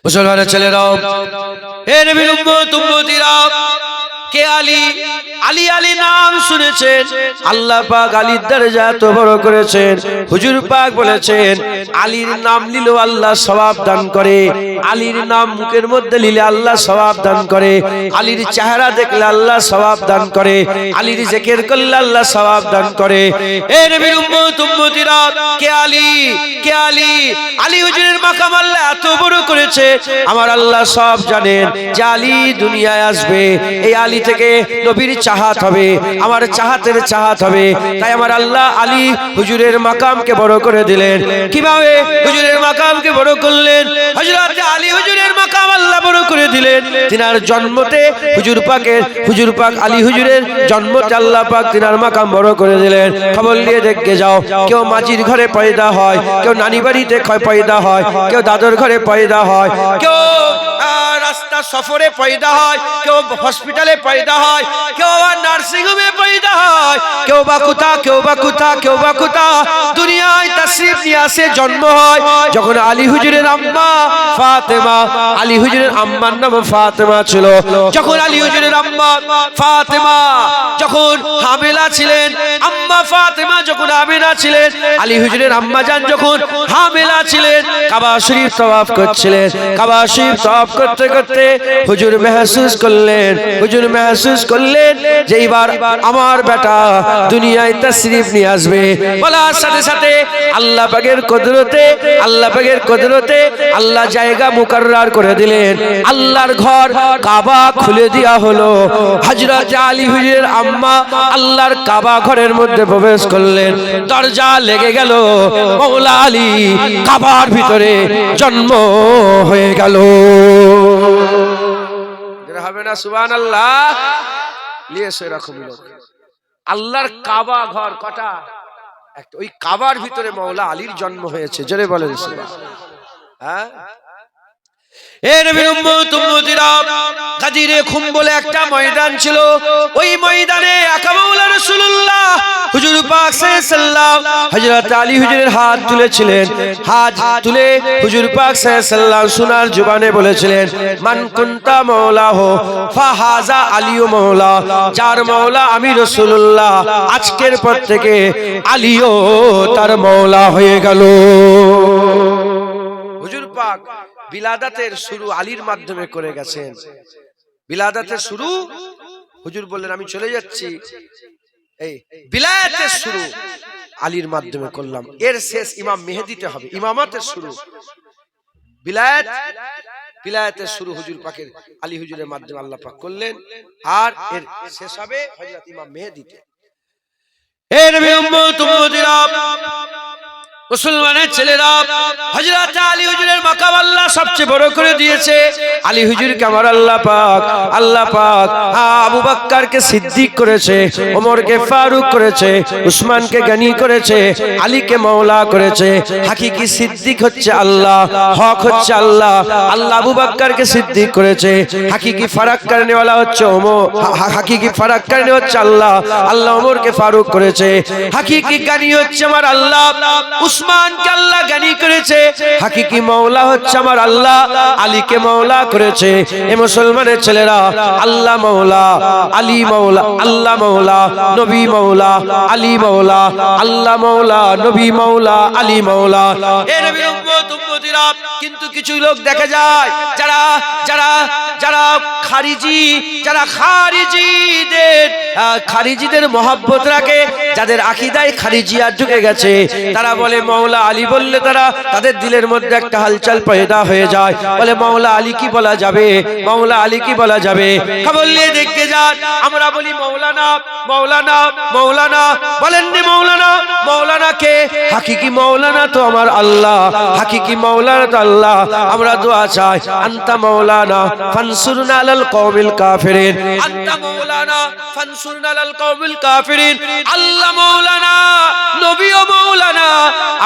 মুসলমানের ছেলেরাও, হে নবীর উম্মত উম্মতিরা, কে আলী? আলী আলী নাম শুনেছেন? আল্লাহ পাক আলীর দরজা এত বড় করেছেন। হুজুর পাক বলেছেন আলীর নাম নিলে আল্লাহ সওয়াব দান করে, আলীর নাম মুখের মধ্যে নিলে আল্লাহ সওয়াব দান করে, আলীর চেহারা দেখলে আল্লাহ সওয়াব দান করে, আলীর জিকির করলে আল্লাহ সওয়াব দান করে। হে নবীর উম্মত উম্মতিরা, কে আলী? কে আলী? আলী হুজুরের মাকাম আল্লাহ এত বড় করেছে, আমার আল্লাহ সব জানেন যে আলী দুনিয়ায় আসবে, এই আলী থেকে নবীর চাহাত হবে, আমার চাহাতের চাহাত হবে। তাই আমার আল্লাহ আলী হুজুরের মাকামকে বড় করে দিলেন। কিভাবে হুজুরের মাকামকে বড় করলেন? হযরত আলী হুজুরের মাকাম আল্লাহ বড় করে দিলেন। তিনার জন্মতে হুজুর পাক আলী হুজুরের জন্মতে আল্লাহ পাক তিনার মাকাম বড় করে দিলেন। খবর নিয়ে দেখতে যাও, কেউ মাঝির ঘরে পয়দা হয়, কেউ নানি বাড়িতে পয়দা হয়, কেউ দাদর ঘরে পয়দা হয়, কেউ রাস্তা সফরে পয়দা হয়, কেউ হসপিটালে পয়দা হয়, কেউ আবার নার্সিং হোমে পয়দা হয়, কেউ বা কোথা দুনিয়ায় তাশরীফ নিয়ে আসে, জন্ম হয়। যখন আলী হুজুরের আম্মা ফাতেমা, আলী হুজুরের আম্মার নাম ফাতেমা ছিল, যখন আলী হুজুরের আম্মা ফাতেমা যখন হামেলা ছিলেন, আম্মা ফাতেমা যখন হামেলা ছিলেন, আলী হুজুরের আম্মা জান যখন হামেলা ছিলেন, কাবা শরীফ তওয়াফ করছিলেন। কাবা শরীফ তওয়াফ করতে করতে হুজুর মেহসুস করলেন যে এবার আমার বেটা দুনিয়ায় তাশরীফ নিয়ে আসবে। বলার সাথে সাথে আল্লাহ পাকের কুদরতে আল্লাহ জায়গা মুকাররার করে দিলেন। আল্লাহর ঘর কাবা খুলে দেওয়া হলো। হযরত আলী হুজুরের আম্মা আল্লাহর কাবা ঘরের মধ্যে প্রবেশ করলেন, দরজা লেগে গেল, মওলা আলী কাবার ভিতরে জন্ম হয়ে গেল। হবে না সুবহানাল্লাহ? লিয়েছে এরকম লোক। আল্লাহর কাবা ঘর কটা? একটা। ওই কাবার ভিতরে মওলা আলীর জন্ম হয়েছে। জোরে বলেন সুবহানাল্লাহ। হ্যাঁ, এ নবীর উম্মত উম্মতিরা, গাদিরে খুম বলে একটা ময়দান ছিল। ওই ময়দানে একা মওলা রাসূলুল্লাহ হুজুর পাক সাল্লাল্লাহু হযরত আলী হুজুরের হাত তুলেছিলেন। হাত তুলে হুজুর পাক সাল্লাল্লাহু সোনার জবানে বলেছিলেন, মান কুনতা মাওলাহু ফাহাজা আলীও মাওলা। যার মাওলা আমি রাসূলুল্লাহ, আজকের পর থেকে আলীও তার মাওলা হয়ে গেল। হুজুর পাক বিলাদাতের শুরু আলীর মাধ্যমে করে গেছেন। বিলাদাতের শুরু হুজুর বললেন আমি চলে যাচ্ছি, এই বিলায়াতের শুরু আলীর মাধ্যমে করলাম, এর শেষ ইমাম মেহেদিতে হবে। ইমামাতের শুরু বিলায়াতের শুরু হুজুর পাকের আলী হুজুরের মাধ্যমে আল্লাহ পাক করলেন, আর এর শেষ হবে হযরত ইমাম মেহেদিতে। হে নবী উম্মত উম্মতিরা, মুসলমানের ছেলেরা, হযরত আলী হুজুরের মাকাম আল্লাহ সবচেয়ে বড় করে দিয়েছে। আলী হুজুরকে আমার আল্লাহ পাক আবু বকরকে সিদ্দিক করেছে, ওমরকে ফারুক করেছে, উসমানকে গনি করেছে, আলীকে মাওলা করেছে। হাকিকি সিদ্দিক হচ্ছে আল্লাহ, হক হচ্ছে আল্লাহ। আল্লাহ আবু বকরকে সিদ্দিক করেছে। হাকিকি ফারাক করনে वाला হচ্ছে ওমর, হাকিকি ফারাক করনে হচ্ছে আল্লাহ। আল্লাহ ওমরকে ফারুক করেছে। হাকিকি গনি হচ্ছে আমার আল্লাহ, উসমানকে আল্লাহ গনি করেছে। হাকিকি মাওলা হচ্ছে আমার আল্লাহ, আলীকে মাওলা করেছে। এ মুসলমানের ছেলেরা, আল্লাহ মাওলা, আলী মাওলা, আল্লাহ মাওলা, নবী মাওলা, আলী মাওলা, আল্লাহ মাওলা, নবী মাওলা, আলী মাওলা। এ নবীর উম্মত উম্মতিরা, কিন্তু কিছু লোক দেখা যায় যারা খারিজিদের মহব্বত রাখে, যাদের আকীদায় খারিজিয়া ঢুকে গেছে, তারা বলে মাওলা আলী বললে তাদের দিলের মধ্যে একটা হালচাল পয়দা হয়ে যায়। বলে মাওলা আলী কি বলা যাবে, মাওলা আলী কি বলা যাবে। খবর নিয়ে দেখতে যান, আমরা বলি মাওলানা মাওলানা মাওলানা, বলেননি মাওলানা। মাওলানা কে? হাকিকি মাওলানা তো আমার আল্লাহ, হাকিকি মাওলানা তো আল্লাহ। আমরা দোয়া চাই, আনতা মাওলানা ফানসুরনা আলাল কওমিল কাফিরিন, আনতা মাওলানা ফানসুরনা আলাল কওমিল কাফিরিন। আল্লাহ মাওলানা, নবীও মাওলানা,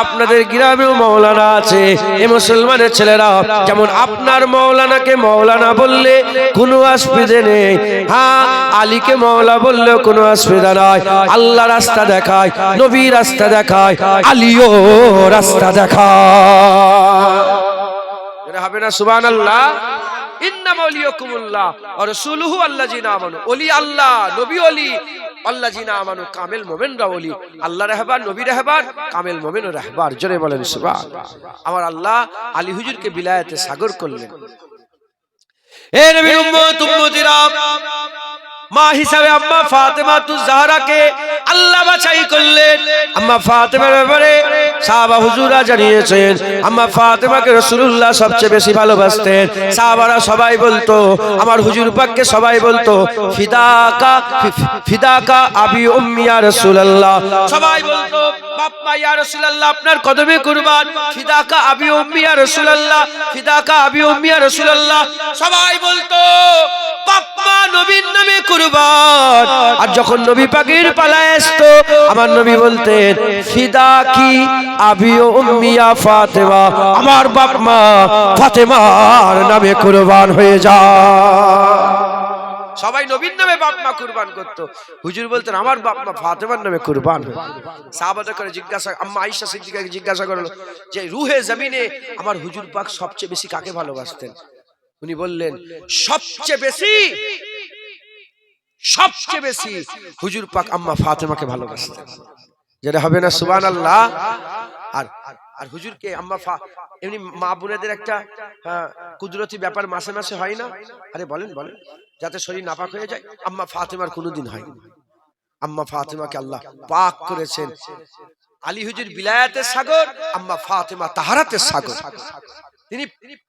আপনাদের গ্রামেও মাওলানা আছে। এ মুসলমানের ছেলেরা, যেমন আপনার মাওলানাকে মাওলানা বললে কোনো অসুবিধা নেই, হ্যাঁ আলীকে মাওলা বললেও কোনো অসুবিধা নাই। আল্লাহ রাস্তা দেখায়, নবী রাস্তা দেখায়, আলীও রাস্তা দেখায়। জোরে হবে না সুবহানাল্লাহ। ইন্নামা ওয়ালিয়াকুমুল্লাহ ওয়া রাসূলুহু আল্লাযিনা আমানু। ওলি আল্লাহ, নবী ওলি, আল্লাযিনা আমানু, কামেল মুমিনরা ওলি। আল্লাহ রাহবার, নবী রাহবার, কামেল মুমিন ও রাহবার। জোরে বলেন সুবহানাল্লাহ। আমার আল্লাহ আলী হুজুরকে বিলায়াতে সাগর করলেন। এ নবীর উম্মত উম্মতিরা, মা হিসাবে আম্মা ফাতেমাতুজ জাহরাকে আল্লাহ বাছাই করলেন। আম্মা ফাতেমার ব্যাপারে সাহাবা হুজুরা জানিয়েছেন, আম্মা ফাতেমাকে রাসূলুল্লাহ সবচেয়ে বেশি ভালোবাসতেন। সাহাবারা সবাই বলতো, আমার হুজুর পাককে সবাই বলতো, ফিদাকা ফিদাকা আবি উম্মি ইয়া রাসূলুল্লাহ। সবাই বলতো, বাপ্পা ইয়া রাসূলুল্লাহ, আপনার কদমে কুরবান। ফিদাকা আবি উম্মি ইয়া রাসূলুল্লাহ, ফিদাকা আবি উম্মি ইয়া রাসূলুল্লাহ। সবাই বলতো বাপ্পা নবীর নামে কুরবান। আর যখন নবী পাকের পালায় আসতো, আমার নবী বলতেন, ফিদাকি আবি উম্মি ইয়া ফাতেমা, আমার বাপ মা ফাতেমার নামে কুরবান হয়ে যায়। সবাই নবীর নামে বাপ মা কুরবান করতো। হুজুর বলতেন, আমার বাপ মা ফাতেমার নামে কুরবান। সাহাবাদের করে জিজ্ঞাসা, আম্মা আয়েশা সিদ্দিকাকে জিজ্ঞাসা করলো যে রুহে জমিনে আমার হুজুর পাক সবচেয়ে বেশি কাকে ভালোবাসতেন? উনি বললেন, সবচেয়ে বেশি হুজুর পাক আম্মা ফাতেমাকে ভালোবাসতেন। যেটা হবে না সুবহানাল্লাহ। আর হুজুরকে আম্মা এমনি মা বোনেদের একটা কুদরতি ব্যাপার মাসে মাসে হয় না? আরে বলেন বলেন, যাতে শরীর নাপাক হয়ে যায়। আম্মা ফাতেমার কোনোদিন হয়নি। আম্মা ফাতেমাকে আল্লাহ পাক করেছেন। আলী হুজুর বিলায়াতের সাগর, আম্মা ফাতেমা তাহারাতের সাগর। তিনি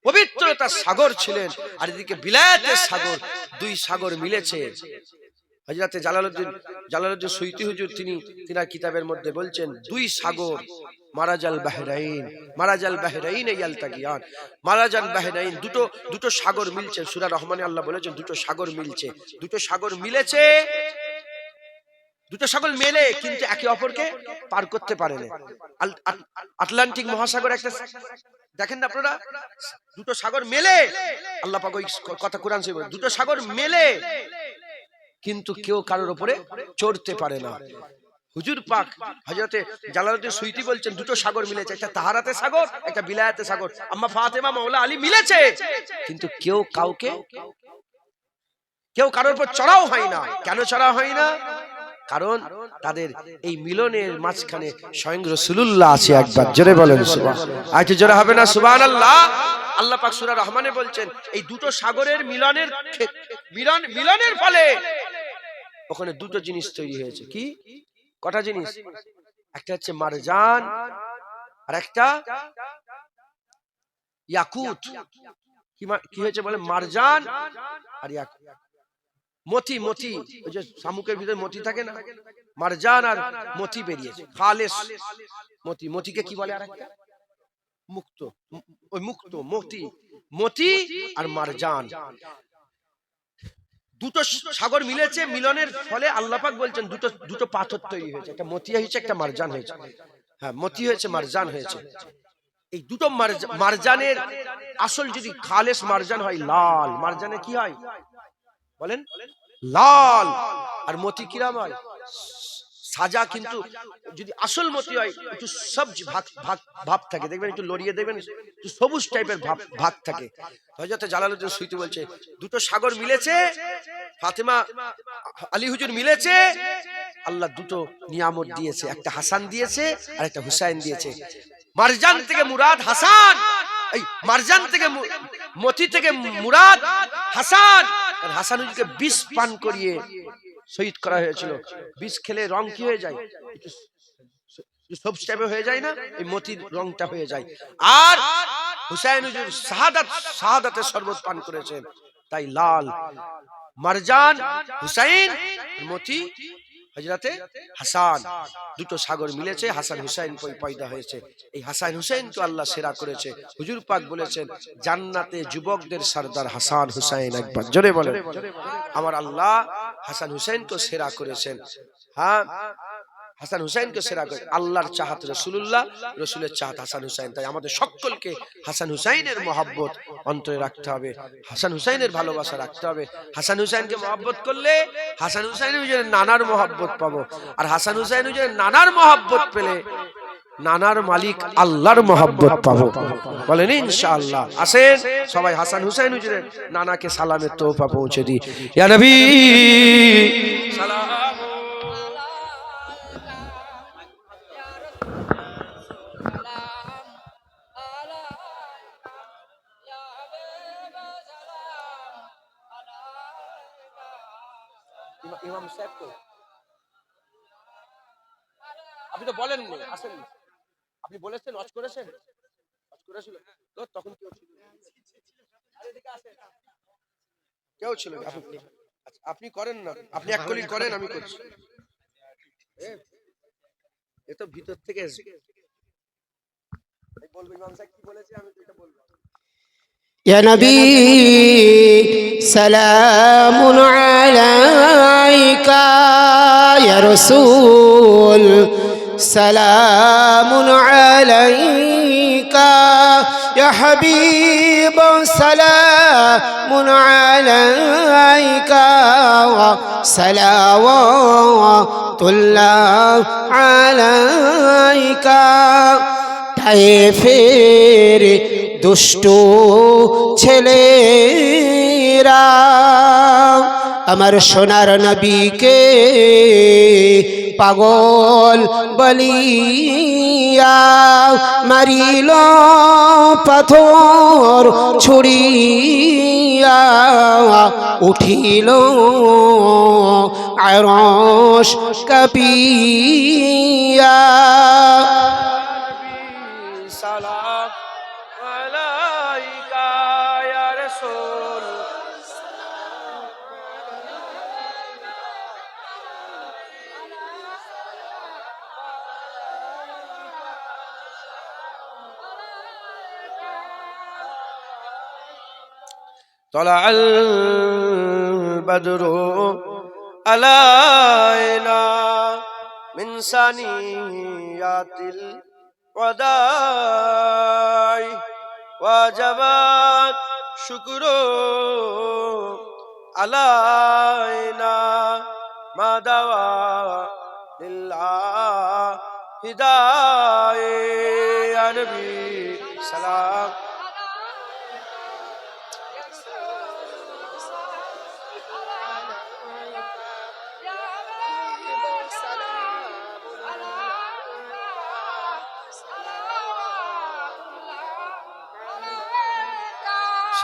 পবিত্রতার সাগর ছিলেন, আর এদিকে বিলায়াতের সাগর। দুই সাগর মিলেছে। হযরতে জালালউদ্দিন সুয়ুতী হুজুর তিনার কিতাবের মধ্যে বলছেন, দুই সাগর, মারাজাল বাহরাইন ইয়ালতাকিয়ান। মারাজাল বাহরাইন, দুটো সাগর মিলছে। সূরা রহমানে আল্লাহ বলেছেন দুটো সাগর মিলছে। দুটো সাগর মিলেছে, দুটো সাগর মেলে কিন্তু একে অপরকে পার করতে পারে না। আটলান্টিক মহাসাগর একটা দেখেন না আপনারা, দুটো সাগর মেলে, আল্লাহ পাক ওই কথা কোরআন শরীফে বলে, দুটো সাগর মেলে কিন্তু কেউ কারোর উপরে চড়তে পারে না। হুজুর পাক হযরতে জালালউদ্দিন সুয়ুতী বলছেন, দুটো সাগর মিলেছে, একটা তাহারাতে সাগর, একটা বিলায়াতে সাগর। আম্মা ফাতেমা মাওলা আলী মিলেছে, কিন্তু কেউ কারোর উপর চড়াও হয় না। কেন চড়াও হয় না? কারণ তাদের এই মিলনের মাঝখানে স্বয়ং রাসূলুল্লাহ আছে। একবার জোরে বলেন সুবহানাল্লাহ। আচ্ছা জোরে হবে না সুবহানাল্লাহ। আল্লাহ পাক সূরা রহমানে বলছেন, এই দুটো সাগরের মিলনের ফলে ওখানে দুটো জিনিস তৈরি হয়েছে। কি কটা জিনিস? একটা হচ্ছে মারজান, আর একটা ইয়াকুত। কি হয়েছে বলে? মারজান আর ইয়াকুত। মতি, ওই যে শামুকের ভিতরে মতি থাকে না, মারজান আর মতি বেরিয়েছে। খালেস মতিকে কি বলে? আরেকটা মুক্ত, ওই মুক্ত মতি আর মারজান, দুটো সাগর মিলেছে। মিলনের ফলে আল্লাহ পাক বলছেন দুটো পাথর তৈরি হয়েছে, একটা মতি হয়েছে, একটা মারজান হয়েছে। হ্যাঁ, মতি হয়েছে, মারজান হয়েছে। এই দুটো মারজানের আসল যদি খালেস মারজান হয়, লাল। মারজানে কি হয় বলেন? লাল। আর মতি কিরাম হয়? সাজা। কিন্তু যদি আসল মতি হয়, একটু সবজি ভাব থাকে, দেখবেন একটু লড়িয়ে দেখবেন, একটু সবুজ টাইপের ভাব থাকে। হযরত জালালউদ্দিন সুয়ুতী বলছে, দুটো সাগর মিলেছে, ফাতেমা আলী হুজুর মিলেছে, আল্লাহ দুটো নিয়ামত দিয়েছে, একটা হাসান দিয়েছে আর একটা হুসাইন দিয়েছে। মারজান থেকে মুরাদ হাসান, এই মারজান থেকে মতি থেকে মুরাদ হাসান। আর হাসান হুজুরকে বিষ পান করিয়ে শহীদ করা হয়েছিল। বিষ খেলে রং কি হয়ে যায়? সবুজ টাইপের হয়ে যায় না? এই মতির রংটা হয়ে যায়। আর হুসাইন হুজুর শাহাদাতের শরবত পান করেছেন, তাই লাল। মারজান হুসাইন, মতি হযরতে হাসান। দুটো সাগর মিলেছে, হাসান হুসাইন পয়দা হয়েছে। এই হাসান হুসাইনকে আল্লাহ সেরা করেছে। হুজুর পাক বলেছেন, জান্নাতে যুবকদের সরদার হাসান হুসাইন। একবার জোরে বলেন। আমার আল্লাহ হাসান হুসাইনকে সেরা করেছেন। হ্যাঁ, হাসান হুসাইনকে সেরা করে। আল্লাহর চাহাত রাসূলুল্লাহ, রাসূলের চাহাত হাসান হুসাইন। তাই আমাদের সকলকে হাসান হুসাইনের মহব্বত অন্তরে রাখতে হবে, হাসান হুসাইনের ভালোবাসা রাখতে হবে। হাসান হুসাইনকে মহব্বত করলে হাসান হুসাইন হুজুরের নানার মহব্বত পাবো। আর হাসান হুসাইন হুজুরের নানার মহব্বত পেলে নানার মালিক আল্লাহর মহব্বত পাবো, বলেন ইনশাআল্লাহ। আসেন সবাই হাসান হুসাইন হুজুরের নানাকে সালামের তোহফা পৌঁছে দিই। ইয়া নবী সালাম। ইমাম সাহেব তো আপনি তো বলেন আসেন, আপনি বলেছেন ওয়াজ করেছেন, ওয়াজ করেছিল তো তখন কেউ ছিল? কেউ ছিল? আচ্ছা, আপনি করেন না, আপনি এক কলি করেন, আমি করছি। এ তো ভিতর থেকে বলবো ইমাম সাহেব কি বলেছে, আমি তো এটা বলবো। يا نبي سلام عليك، يا رسول سلام عليك، يا حبيب سلام عليك، صلوات الله عليك। তায়েফের দুষ্ট ছেলেরা আমার সোনার নবীকে পাগল বলিয়া মারিল পাথর ছুড়িয়া, উঠিল আরশ কাঁপিয়া। সালাম আলাইকা ইয়া রাসূল। طلع البدر علينا من ثنيات الوداع وجب الشكر علينا ما دعا لله هداية يا نبي سلام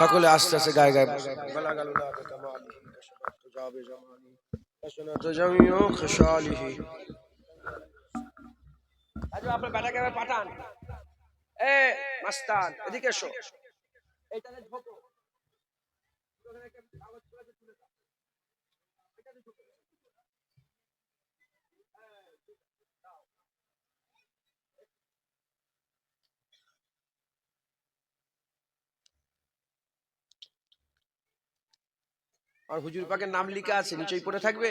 সকলে আস্তে আস্তে গায়ে গায়ে আপনার বেটাকে পাঠান, এ মাস্তান এদিকে এসো। আর হুজুর পাকের নাম লিখা আছে, নিচেই পড়ে থাকবে,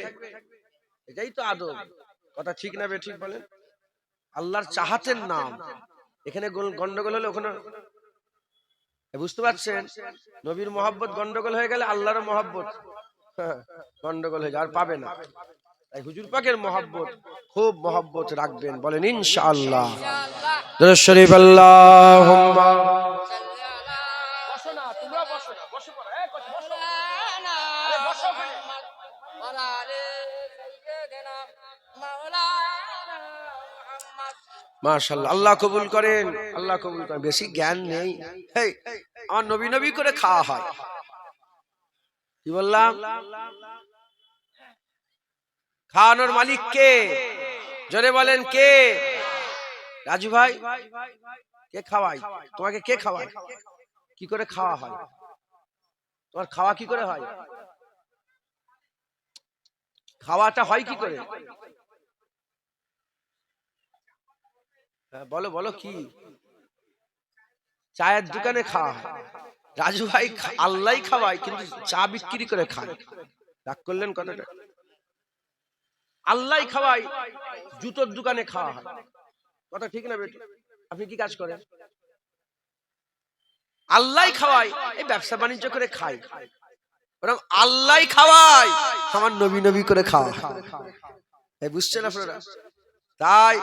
এটাই তো আদব। কথা ঠিক না বে ঠিক বলেন? আল্লাহর চাহাতের নাম, এখানে গন্ডগোল হলে ওখানে বুঝতে পারছেন, নবীর মহব্বত গন্ডগোল হয়ে গেলে আল্লাহর মহব্বত গন্ডগোল হয়ে যায়, আর পাবে না। তাই হুজুর পাকের মহব্বত খুব মহব্বত রাখবেন, বলেন ইনশাআল্লাহ। দরুদ শরীফ আল্লাহুম্মা বসো না, তোমরা বসো না, বসে পড়ো, এই বসো বসো, আরে বসো ওখানে। মাশাআল্লাহ, আল্লাহ কবুল করেন, আল্লাহ কবুল করেন। বেশি জ্ঞান নেই, এই আমার নবী নবী করে খাওয়া হয়। কি বললাম? খাওয়ানোর মালিক কে? জোরে বলেন কে? রাজু ভাই, কে খাওয়ায় তোমাকে? কে খাওয়ায়? কি করে খাওয়া হয়? তোমার খাওয়া কি করে হয়? খাওয়াটা হয় কি করে? বলো বলো, কি? চায়ের দোকানে খাওয়া হয়। রাজু ভাই আল্লাহ খাওয়ায়, কিন্তু চা বিক্রি করে খায়। রাগ করলেন কথাটা? আল্লাহ খাওয়ায়, জুতোর দোকানে খাওয়া হয়। কথা ঠিক না বেটি? আপনি কি কাজ করেন? আল্লাহ খাওয়ায়, এই ব্যবসা বাণিজ্য করে খায়, বরং আল্লাহ খাওয়ায়, আমার নবী নবী করে খাওয়া। বুঝছেন আপনারা? তাই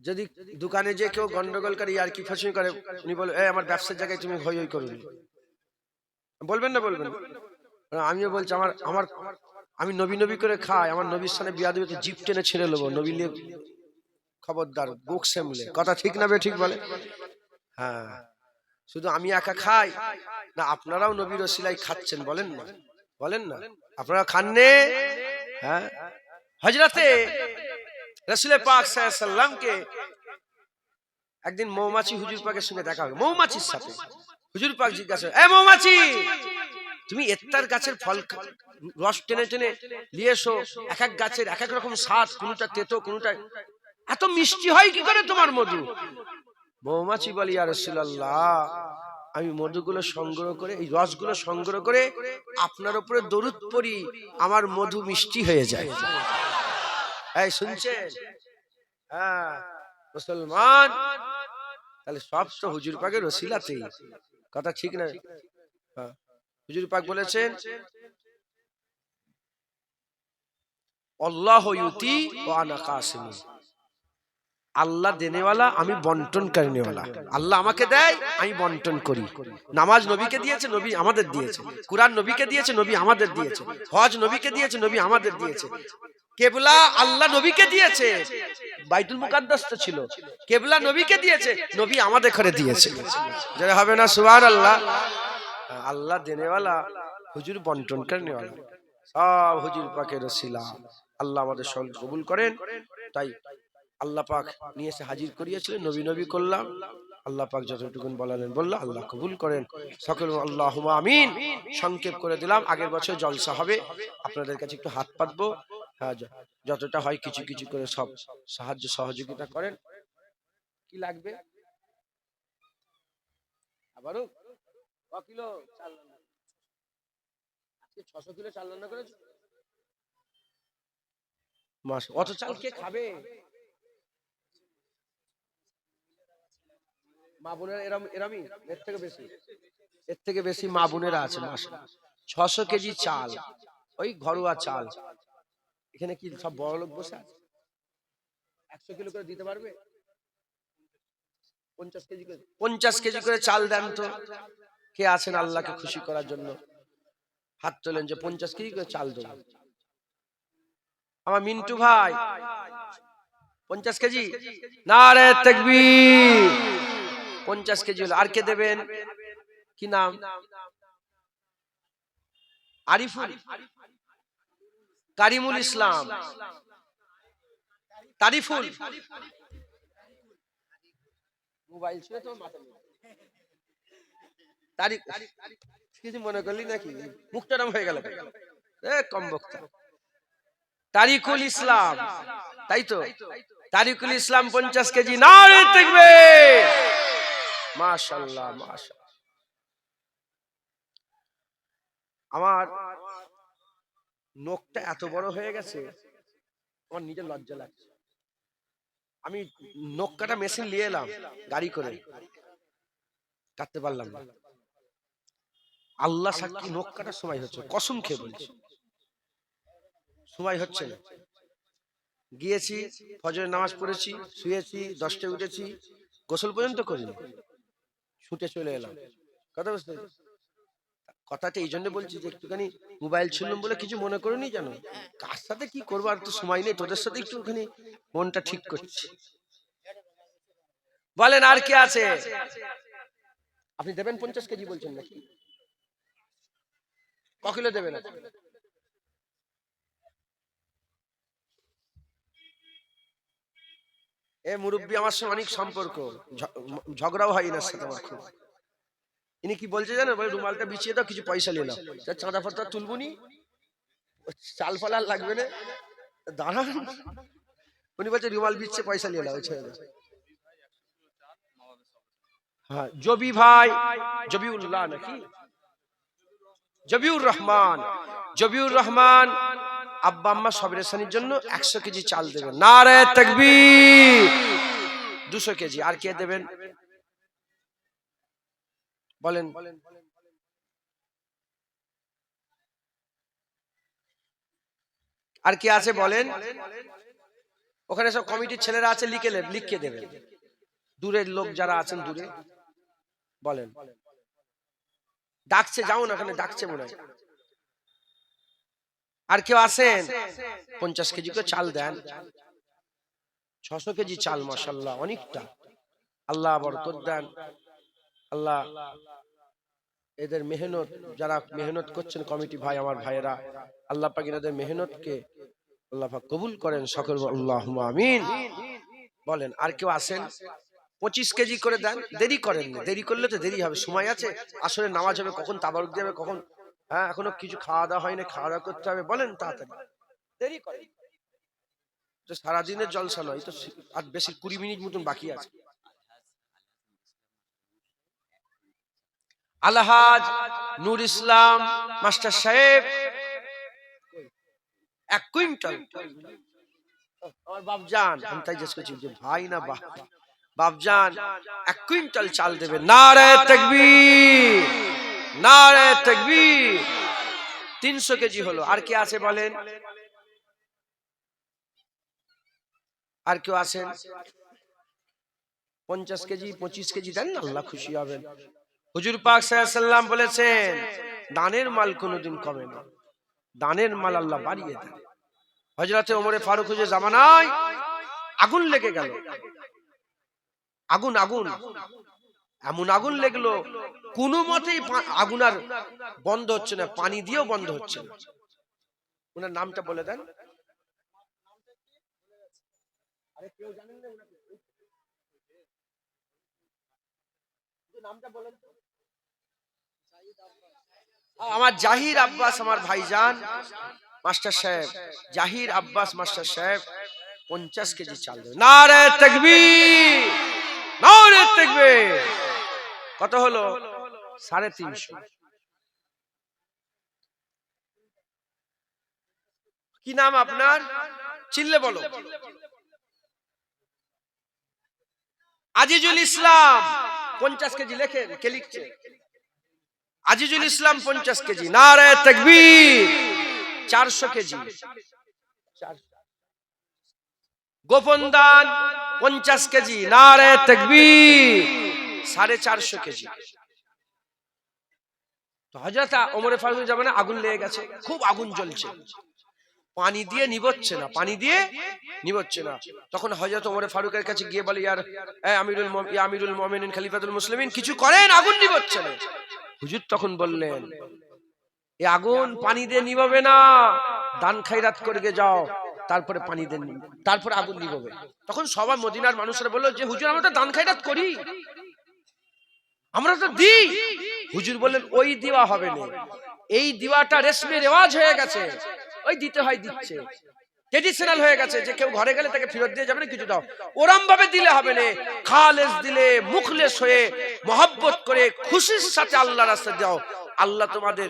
যদি দোকানে যে কেউ গন্ডগোল করে আর কি ফাঁসি করে, উনি বলে এই আমার ব্যবসার জায়গায় তুমি হই হই করুন, বলবেন না বলবেন? আমিও বলছি আমার আমার আমি নবী নবী করে খাই, আমার নবীর সামনে বিয়া দিবে তো জিপ টেনে ছেড়ে নেবো, নবী নিয়ে খবরদার, বুক সেমলে। কথা ঠিক না বে ঠিক বলে? হ্যাঁ, শুধু আমি একা খাই না, আপনারাও নবীর ওসিলায় খাচ্ছেন, বলেন না বলেন না? আপনারা খাননে? হ্যাঁ, হযরতে রাসূল পাক সাল্লাল্লাহু আলাইহি সাল্লামকে একদিন মৌমাছি হুজুর পাকের সঙ্গে দেখা হলো, মৌমাছির সাথে। হুজুর পাক জিজ্ঞাসা, এ মৌমাছি, তুমি এত্তার গাছের ফল রস টেনে টেনে নিয়ে এসো, এক এক গাছের এক এক রকম স্বাদ, কোনটা তেতো কোনটা, এত মিষ্টি হয় কি করে তোমার মধু? মৌমাছি বলি, ইয়া রাসূলুল্লাহ, আমি মধুগুলো সংগ্রহ করে, এই রসগুলো সংগ্রহ করে আপনার উপরে দরুদ পড়ি, আমার মধু মিষ্টি হয়ে যায়। এই শুনছেন? হ্যাঁ মুসলমান, তাহলে সব তো হুজুর পাকের ওসিলাতেই। কথা ঠিক না? হ্যাঁ, হুজুর পাক বলেছেন আল্লাহু ইউতি ওয়া আনা কাসিম, আল্লাহ দেনেওয়ালা, আমি বন্টন করেনেওয়ালা। আল্লাহ আমাকে দেয়, আমি বন্টন করি। নামাজ নবীকে দিয়েছে, নবী আমাদের দিয়েছে। কুরআন নবীকে দিয়েছে, নবী আমাদের দিয়েছে। হজ নবীকে দিয়েছে, নবী আমাদের দিয়েছে। কেবলা আল্লাহ নবীকে দিয়েছে, বাইতুল মুকাদ্দাস তো ছিল, কেবলা নবীকে দিয়েছে, নবী আমাদের ঘরে দিয়েছে। যারা হবে না সুবহানাল্লাহ। আল্লাহ দেনেওয়ালা, হুজুর বন্টন করেনেওয়ালা, সব হুজুর পাকের ওসিলা। আল্লাহ আমাদের সঙ্গ কবুল করেন। তাই আল্লাহ পাক নিয়ে এসে হাজির করিয়েছিলেন, নবী নবী করলাম। আল্লাহ পাক যতটুকু বলালেন বললাম, আল্লাহ কবুল করেন সকল, আল্লাহুম্মা আমিন। সংক্ষেপ করে দিলাম, আগের বছর জলসা হবে, আপনাদের কাছে একটু হাত পাতবো। হ্যাঁ, যতটা হয় কিছু কিছু করে সব সাহায্য সহযোগিতা করেন। কি লাগবে? আবারও ক কিলো চাল রান্না, আজকে 600 কিলো চাল রান্না করেছো? মাস অত চাল কে খাবে? মা বোনেরা এরম এরমই, এর থেকে বেশি, এর থেকে বেশি মা বোনেরা আছে। মাস 600 কেজি চাল, ওই ঘরোয়া চাল। এখানে কি সব বড় লোক বসে আছে? 100 কিলো করে দিতে পারবে? 50 কেজি করে, 50 কেজি করে চাল দেন তো। কে আছেন আল্লাহকে খুশি করার জন্য? হাত তোলেন যে 50 কেজি করে চাল দেবো। আমার মিন্টু ভাই 50 কেজি, নারে তাকবীর। 50 কেজি হলো। আর কে দেবেন? কি নাম? আরিফুল, কারিমুল ইসলাম, তারিফুল। মোবাইল ছিল তো মাথায় নেই। তারিক কিছু মনে করলি নাকি? মুখটারাম হয়ে গেল, এ কম বক্তা। তারিকুল ইসলাম, তাই তো? তারিকুল ইসলাম 50 কেজি, নারে তাকবীর। মাশাআল্লাহ মাশাআল্লাহ। আমার নখটা এত বড় হয়ে গেছে, আমার নিজের লজ্জা লাগছে। আমি নখ কাটা মেশিন নিয়ে এলাম গাড়ি করে, কাটতে পারলাম না। আল্লাহ সাক্ষী, নখ কাটার সময় হচ্ছে, কসম খেয়ে বলছি সময় হচ্ছে না। গিয়েছি, ফজরের নামাজ পড়েছি, শুয়েছি, 10টায় উঠেছি, গোসল পর্যন্ত করিনি, ছুটে চলে এলাম। কথা বুঝতে, কথাটা এই জন্য বলছি যে একটুখানি মোবাইল ছিলাম বলে কিছু মনে করিনি, জানো? কার সাথে কি করবো, আর তো সময় নেই, তোদের সাথে একটুখানি মনটা ঠিক করছি। বলেন আর কি আছে? আপনি দেবেন 50 কেজি বলছেন নাকি? ক কিলো দেবেন? এ মুরব্বী আমার সঙ্গে অনেক সম্পর্ক, ঝগড়াও হয় না সাথে আমার খুব। ইনি কি বলছে জানো? বলে রুমালটা বিছিয়ে দাও, কিছু পয়সা নিয়ে নাও, চাঁদা ফাতা তুলবুনি, চাল ফাল আর লাগবে না, দাঁড়ান। উনি বলছে রুমাল বিচ্ছে, পয়সা নিয়ে নাও, ছেড়ে দাও। হ্যাঁ, জবি ভাই, জবিউল্লাহ নাকি জবিউর রহমান, জবিউর রহমান আব্বা আম্মা সবরেশানির জন্য 100 কেজি চাল দেবেন। নারে তাকবীর। 200 কেজি। আর কে দেবেন বলেন? আর কে আছে বলেন? ওখানে সব কমিটির ছেলেরা আছে, লিখে দেবেন। দূরের লোক যারা আছেন দূরে বলেন, ডাকছে, যাও না, ওখানে ডাকছে মনে হয়। আর কেউ আসেন 50 কেজি করে চাল দেন, 600 কেজি চাল, মাশাআল্লাহ অনেকটা। আল্লাহ বরকত দেন। আল্লাহ এদের মেহনত, যারা মেহনত করছেন কমিটি ভাই, আমার ভাইয়েরা, আল্লাহ পাক এদের মেহনতকে আল্লাহ পাক কবুল করেন, সকল আল্লাহুম্মা আমিন বলেন। আর কেউ আসেন 25 কেজি করে দেন। দেরি করেন না, দেরি করলে তো দেরি হবে, সময় আছে, আসলে নামাজ হবে কখন, তাবারুক দেবে কখন, হ্যাঁ এখনো কিছু খাওয়া দাওয়া হয়নি, খাওয়া দাওয়া করতে হবে, বলেন তাড়াতাড়ি, দেরি করেন। তো সারাদিনের জলসা নয়, তো আর বেশি 20 মিনিট মতন বাকি আছে। আলহাজ নূর ইসলাম মাস্টার সাহেব 1 কুইন্টাল, আমার বাপজান, আমি তাই জিজ্ঞেস করছি যে ভাই না বাপজান 1 কুইন্টাল চাল দেবে। নারে তাকবীর, নারে তাকবীর। 300 কেজি হলো। আর কে আছে বলেন? আর কেউ আছেন? 50 কেজি 25 কেজি দেন না, আল্লাহ খুশি হবেন। হুজুর পাক সাল্লাল্লাহু আলাইহি সাল্লাম বলেছেন, দানের মাল কোনোদিন কমে না, দানের মাল আল্লাহ বাড়িয়ে দেন। হযরতে ওমর ফারুক হুজুর জামানায় আগুন লেগে গেল, আগুন এমন আগুন লেগলো, কোনো মতেই আগুন আর বন্ধ হচ্ছে না, পানি দিয়েও বন্ধ হচ্ছে না। ওনার নামটা বলে দেন। আরে কেউ জানেন না নামটা বলেন তো? আমার জাহির আব্বাস, আমার ভাইজান মাস্টার সাহেব, জাহির আব্বাস মাস্টার সাহেব 50 কেজি চাল দেবে। নারে তাকবীর, নারে তাকবীর। কত হলো? 350। কি নাম আপনার? চিল্লে বলো। আজিজুল ইসলাম 50 কেজি। লেখেন, কে লিখছে? আজিজুল ইসলাম 50 কেজি। নারে তাকবীর। 400 কেজি। গোপন দান 50 কেজি। নারে তাকবীর। 450 কেজি। তো হযরত ওমর ফারুক জামানে আগুন লেগে গেছে, খুব আগুন জ্বলছে, পানি দিয়ে নিভচ্ছে না, পানি দিয়ে নিভচ্ছে না। তখন হযরত ওমর ফারুকের কাছে গিয়ে বলে, ইয়া আমিরুল মুমিনিন খলিফাতুল মুসলিমিন, কিছু করেন, আগুন নিভচ্ছে না। হুজুর তখন বললেন, এই আগুন পানি দিয়ে নিভাবে না, দান খায়রাত করে যাও, তারপরে পানি দেন, তারপরে আগুন নিভাবে। তখন সবাই মদিনার মানুষরা বলল যে হুজুর, আমরা তো দান খায়রাত করি, আমরা তো দিই। হুজুর বললেন, ওই দেওয়া হবে না, এই দেওয়াটা রেশমে রেওয়াজ হয়ে গেছে, ওই দিতে হয় দিচ্ছে, ট্রেডিশনাল হয়ে গেছে, যে কেউ ঘরে গেলে তাকে ফেরত দিয়ে যাবে না, কিছু দাও, ওরম ভাবে দিলে হবে না, খালেস দিলে, মুখলেস হয়ে, মহব্বত করে, খুশির সাথে আল্লাহর রাস্তায় দাও, আল্লাহ তোমাদের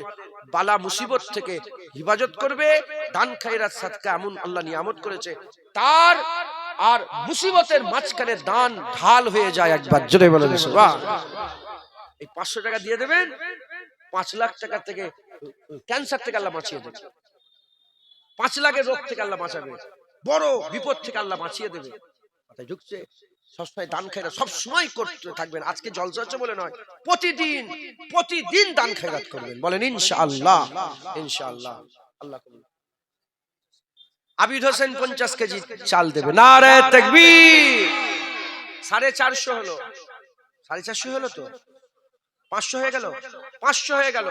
বালা মুসিবত থেকে হিফাজত করবে। দান খায়রাত সাদকা এমন আল্লাহ নিয়ামত করেছে, তার আর মুসিবতের মাঝখানে দান ঢাল হয়ে যায়। একবার জোরে বলে সুবহানাল্লাহ। এই 500 টাকা দিয়ে দেবেন, 5 লাখ টাকা থেকে, ক্যান্সার থেকে আল্লাহ বাঁচিয়ে দেবে, 5 লাখের রোগ থেকে আল্লাহ বাঁচাবে, বড় বিপদ থেকে আল্লাহ বাঁচিয়ে দেবে। কথায় ঢুকছে? সবসময় দান খায়রাত সব সময় করতে থাকবেন। আজকে জলসা হচ্ছে বলে নয়, প্রতিদিন দান খায়রাত করবেন, বলেন ইনশাআল্লাহ। ইনশাআল্লাহ আল্লাহ কবুল। আবিদ হোসেন 50 কেজি চাল দেবে। নারে তাকবীর। 450 হলো, 450 হলো তো, 500 হয়ে গেল, 500 হয়ে গেল।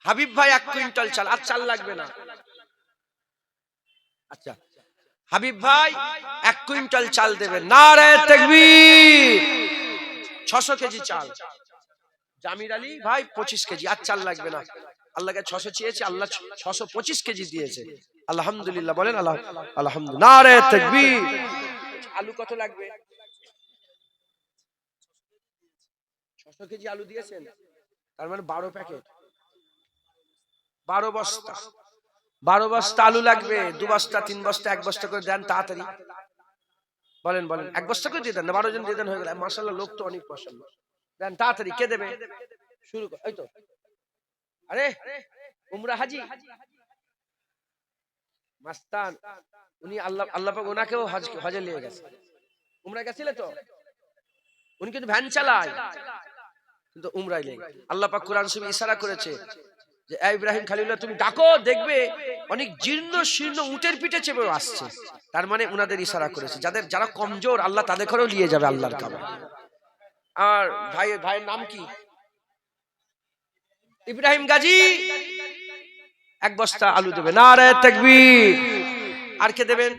হাবিব ভাই 1 কুইন্টাল চাল, আর চাল লাগবে না। আচ্ছা, হাবিব ভাই 1 কুইন্টাল চাল দেবেন। নারে তাকবীর। 600 কেজি চাল। জামির আলী ভাই 25 কেজি, আর চাল লাগবে না। আল্লাহকে 600 চেয়েছে, আল্লাহ 625 কেজি দিয়েছে, আলহামদুলিল্লাহ বলেন। আলহামদুলিল্লাহ। নারে তাকবীর। আলু কত লাগবে? 600 কেজি আলু দিয়েছেন, তার মানে 12 প্যাকেট, 12 বস্তা, 12 বস্তা আলু লাগবে। 2 বস্তা, 3 বস্তা, 1 বস্তা করে দেন তাড়াতাড়ি। বলেন 1 বস্তা করে দিয়ে দেন না, 12 জন দিয়ে দেন, হয়ে গেল। মাশাআল্লাহ, লোক তো অনেক, মাশাআল্লাহ। দেন তাড়াতাড়ি। কে দেবে? শুরু কর। এই তো, আরে উমরা হাজি মাস্তান, উনি আল্লাহ পাক ওনাকেও হজে নিয়ে গেছে। উমরা গেছিলে তো? উনি কিন্তু ভ্যান চালায়, কিন্তু উমরাই লেগে আল্লাহ পাক কোরআন শরীফে ইশারা করেছে যে এ ইব্রাহিম খলিলুল্লাহ তুমি ডাকো, দেখবে অনেক জীর্ণ শীর্ণ উটের পিঠে চেপে আসছে। তার মানে উনাদের ইশারা করেছে যারা কমজোর আল্লাহ তাদের ঘরেও নিয়ে যাবে আল্লাহর কাবা। আর ভাইয়ের নাম কি? ইব্রাহিম গাজী। এক বস্তা আলু দেবে, নারে তাকবীর। আর কে দেবেন?